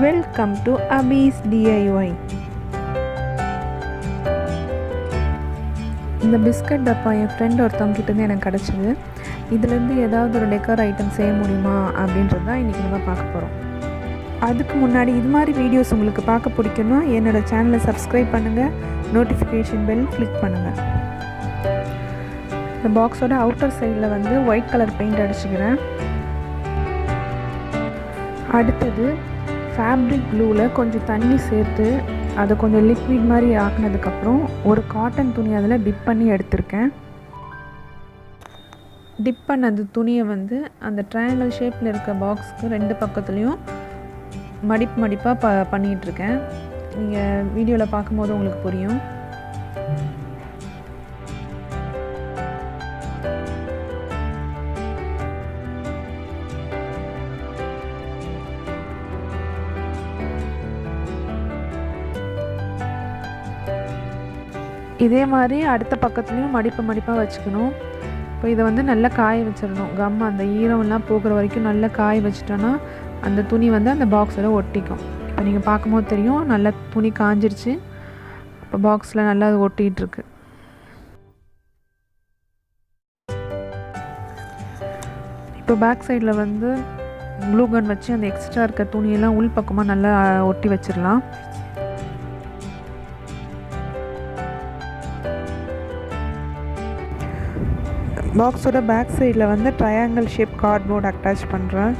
Welcome to Abby's DIY. இந்த biscuit டப்பா என் friend ஒருத்தவங்கிட்டேருந்து எனக்கு கிடச்சிது. இதுலேருந்து ஏதாவது ஒரு டெக்கர் ஐட்டம் செய்ய முடியுமா அப்படின்றது தான் இன்றைக்கி நம்ம பார்க்க போகிறோம். அதுக்கு முன்னாடி இது மாதிரி வீடியோஸ் உங்களுக்கு பார்க்க பிடிக்குன்னா என்னோடய சேனலை சப்ஸ்கிரைப் பண்ணுங்கள், நோட்டிஃபிகேஷன் பெல் கிளிக் பண்ணுங்கள். இந்த பாக்ஸோட அவுட்டர் சைடில் வந்து ஒயிட் கலர் பெயிண்ட் அடிச்சுக்கிறேன். அடுத்தது ஃபேப்ரிக் க்ளூவில் கொஞ்சம் தண்ணி சேர்த்து அதை கொஞ்சம் லிக்விட் மாதிரி ஆக்கினதுக்கப்புறம் ஒரு காட்டன் துணி அதில் டிப் பண்ணி எடுத்திருக்கேன். டிப் பண்ண அந்த துணியை வந்து அந்த ட்ரையாங்கிள் ஷேப்பில் இருக்க பாக்ஸுக்கு ரெண்டு பக்கத்துலேயும் மடிப்பாக பண்ணிகிட்ருக்கேன். நீங்கள் வீடியோவில் பார்க்கும்போது உங்களுக்கு புரியும். இதே மாதிரி அடுத்த பக்கத்துலேயும் மடிப்பாக வச்சுக்கணும். இப்போ இதை வந்து நல்லா காய வச்சிடணும். கம் அந்த ஈரம்லாம் போகிற வரைக்கும் நல்லா காய வச்சிட்டோன்னா அந்த துணி வந்து அந்த பாக்ஸில் ஒட்டிக்கும். இப்போ நீங்கள் பார்க்கும்போது தெரியும், நல்லா துணி காஞ்சிருச்சு. இப்போ பாக்ஸில் நல்லா அது ஒட்டிகிட்ருக்கு. இப்போ பேக் சைடில் வந்து க்ளூ கன் வச்சு அந்த எக்ஸ்ட்ரா இருக்க துணியெல்லாம் உள் பக்கமாக நல்லா ஒட்டி வச்சிடலாம். பாக்ஸோட பேக் சைடில் வந்து ட்ரையாங்கிள் ஷேப் கார்ட்போர்ட் அட்டாச் பண்ணுறேன்.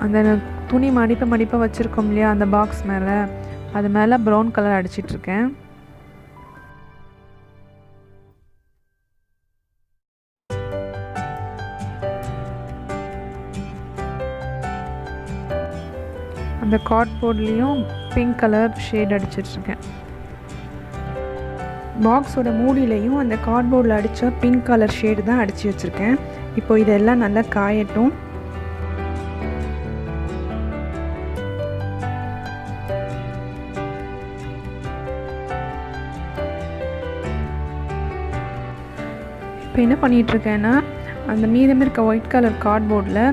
அந்த துணி மடிப்பாக வச்சுருக்கோம் இல்லையா அந்த பாக்ஸ் மேலே, அது மேலே ப்ரௌன் கலர் அடிச்சிட்ருக்கேன். அந்த கார்ட்போர்ட்லேயும் பிங்க் கலர் ஷேட் அடிச்சிட்ருக்கேன். பாக்ஸோட மூடியிலையும் அந்த கார்ட்போர்டில் அடித்த பிங்க் கலர் ஷேடு தான் அடித்து வச்சுருக்கேன். இப்போ இதெல்லாம் நல்லா காயட்டும். இப்போ என்ன பண்ணிகிட்ருக்கேன்னா அந்த மீதம் இருக்க ஒயிட் கலர் கார்ட்போர்டில்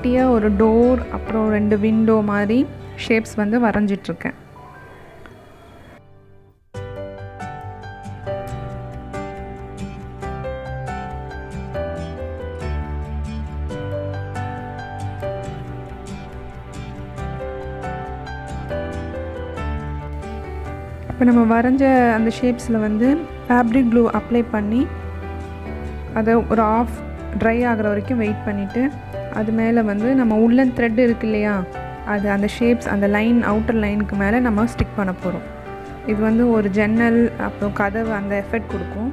குட்டியாக ஒரு டோர் அப்புறம் 2 விண்டோ மாதிரி ஷேப்ஸ் வந்து வரைஞ்சிட்ருக்கேன். இப்போ நம்ம வரைஞ்ச அந்த ஷேப்ஸில் வந்து ஃபேப்ரிக் க்ளூ அப்ளை பண்ணி அதை ஒரு ஆஃப் ட்ரை ஆகிற வரைக்கும் வெயிட் பண்ணிவிட்டு அது மேலே வந்து நம்ம உள்ளன் த்ரெட் இருக்கு இல்லையா, அது அந்த ஷேப்ஸ் அந்த லைன் அவுட்டர் லைனுக்கு மேலே நம்ம ஸ்டிக் பண்ண போகிறோம். இது வந்து ஒரு ஜன்னல் அப்புறம் கதவு அந்த எஃபெக்ட் கொடுக்கும்.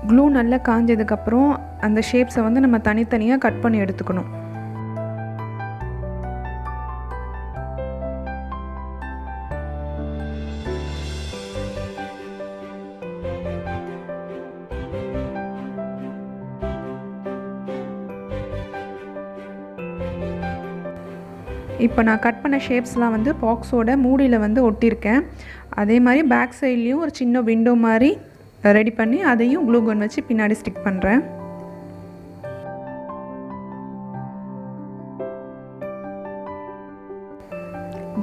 க்ளூ நல்லா காஞ்சதுக்கப்புறம் அந்த ஷேப்ஸை வந்து நம்ம தனித்தனியாக கட் பண்ணி எடுத்துக்கணும். இப்போ நான் கட் பண்ண ஷேப்ஸ்லாம் வந்து பாக்ஸோட மூடியில் வந்து ஒட்டியிருக்கேன். அதே மாதிரி பேக் சைட்லேயும் ஒரு சின்ன விண்டோ மாதிரி ரெடி பண்ணி அதையும் க்ளூ கன் வச்சு பின்னாடி ஸ்டிக் பண்ணுறேன்.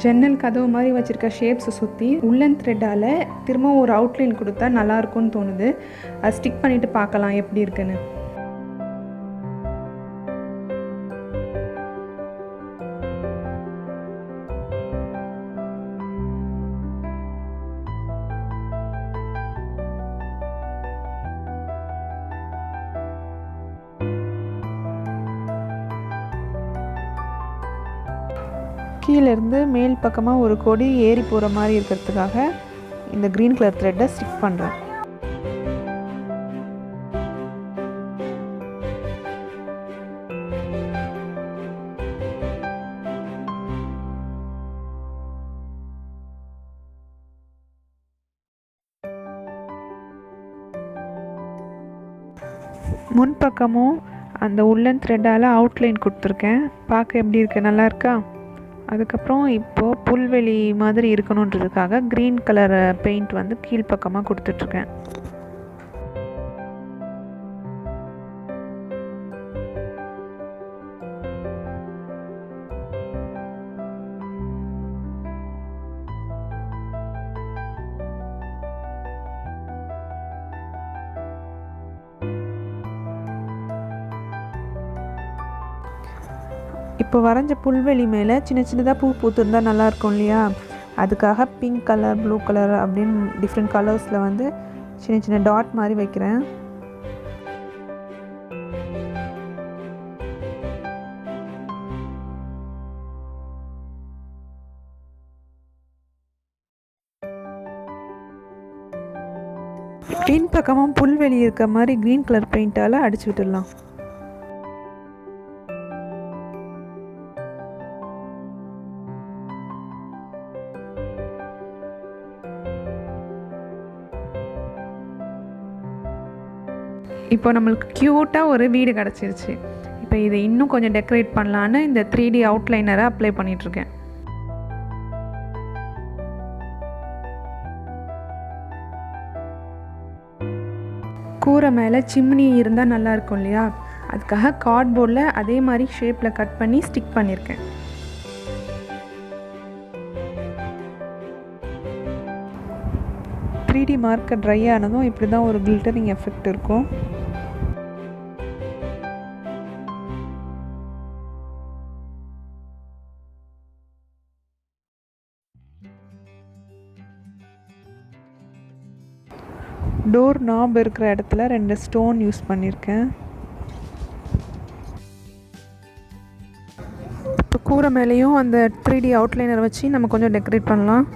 ஜன்னல் கதவு மாதிரி வச்சுருக்க ஷேப்ஸை சுற்றி உள்ளன் த்ரெட்டால் திரும்ப ஒரு அவுட்லைன் கொடுத்தா நல்லாயிருக்கும்னு தோணுது. அதை ஸ்டிக் பண்ணிவிட்டு பார்க்கலாம் எப்படி இருக்குன்னு. கீழேருந்து மேல் பக்கமாக ஒரு கொடி ஏறி போகிற மாதிரி இருக்கிறதுக்காக இந்த க்ரீன் கலர் த்ரெட்டை ஸ்டிக் பண்ணுறேன். முன்பக்கமும் அந்த உள்ளன் த்ரெட்டால் அவுட்லைன் கொடுத்துருக்கேன். பார்க்க எப்படி இருக்குது, நல்லா இருக்கா? அதுக்கப்புறம் இப்போது புல்வெளி மாதிரி இருக்கணுன்றதுக்காக க்ரீன் கலர் பெயிண்ட் வந்து கீழ்ப்பக்கமாக கொடுத்துட்ருக்கேன். இப்போ வரைஞ்ச புல்வெளி மேலே சின்ன சின்னதாக பூ பூத்துருந்தால் நல்லாயிருக்கும் இல்லையா? அதுக்காக பிங்க் கலர், ப்ளூ கலர் அப்படின்னு டிஃப்ரெண்ட் கலர்ஸில் வந்து சின்ன சின்ன டாட் மாதிரி வைக்கிறேன். பின் பக்கமும் புல்வெளி இருக்க மாதிரி க்ரீன் கலர் பெயிண்டால் அடிச்சு விட்டுடலாம். இப்போ நம்மளுக்கு க்யூட்டாக ஒரு வீடு கிடச்சிருச்சு. இப்போ இதை இன்னும் கொஞ்சம் டெக்கரேட் பண்ணலான்னு இந்த 3D அவுட்லைனரை அப்ளை பண்ணிகிட்ருக்கேன். கூரை மேலே சிம்னி இருந்தால் நல்லாயிருக்கும் இல்லையா? அதுக்காக கார்ட்போர்டில் அதே மாதிரி ஷேப்பில் கட் பண்ணி ஸ்டிக் பண்ணியிருக்கேன். த்ரீ மார்க்கர் ட்ரை ஆனதும் இப்படி தான் ஒரு கில்டரிங் எஃபெக்ட் இருக்கும். டோர் நாப் இருக்கிற இடத்துல 2 ஸ்டோன் யூஸ் பண்ணியிருக்கேன். இப்போ கூரை மேலேயும் அந்த 3D அவுட்லைனர் வச்சு நம்ம கொஞ்சம் டெக்கரேட் பண்ணலாம்.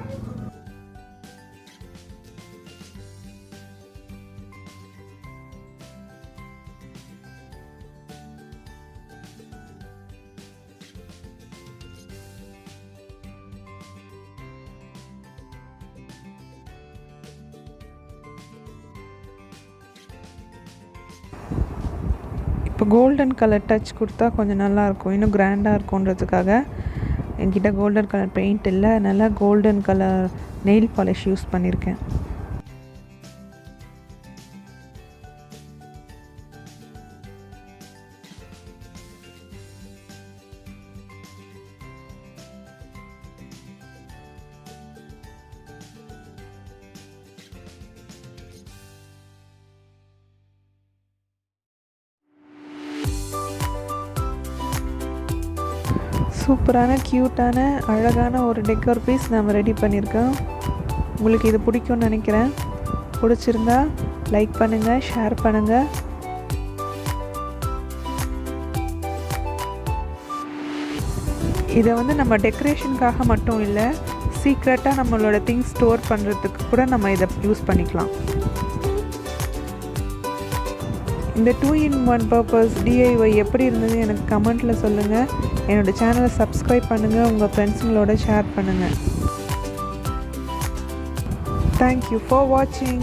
இப்போ கோல்டன் கலர் டச் கொடுத்தா கொஞ்சம் நல்லாயிருக்கும், இன்னும் கிராண்டாக இருக்கும்ன்றதுக்காக என்கிட்ட கோல்டன் கலர் பெயிண்ட் இல்லை, நல்லா golden colour nail polish use பண்ணியிருக்கேன். சூப்பரான க்யூட்டான அழகான ஒரு டெக்கர் பீஸ் நம்ம ரெடி பண்ணியிருக்கோம். உங்களுக்கு இது பிடிக்கும்னு நினைக்கிறேன். பிடிச்சிருந்தா லைக் பண்ணுங்கள், ஷேர் பண்ணுங்கள். இதை வந்து நம்ம டெக்கரேஷனுக்காக மட்டும் இல்லை, சீக்ரெட்டாக நம்மளோட திங்ஸ் ஸ்டோர் பண்ணுறதுக்கு கூட நம்ம இதை யூஸ் பண்ணிக்கலாம். இந்த 2-in-1 பர்பஸ் DIY எப்படி இருந்தது எனக்கு கமெண்ட்டில் சொல்லுங்கள். என்னோடய சேனலை சப்ஸ்கிரைப் பண்ணுங்கள், உங்கள் ஃப்ரெண்ட்ஸுங்களோட ஷேர் பண்ணுங்கள். தேங்க்யூ ஃபார் வாட்சிங்.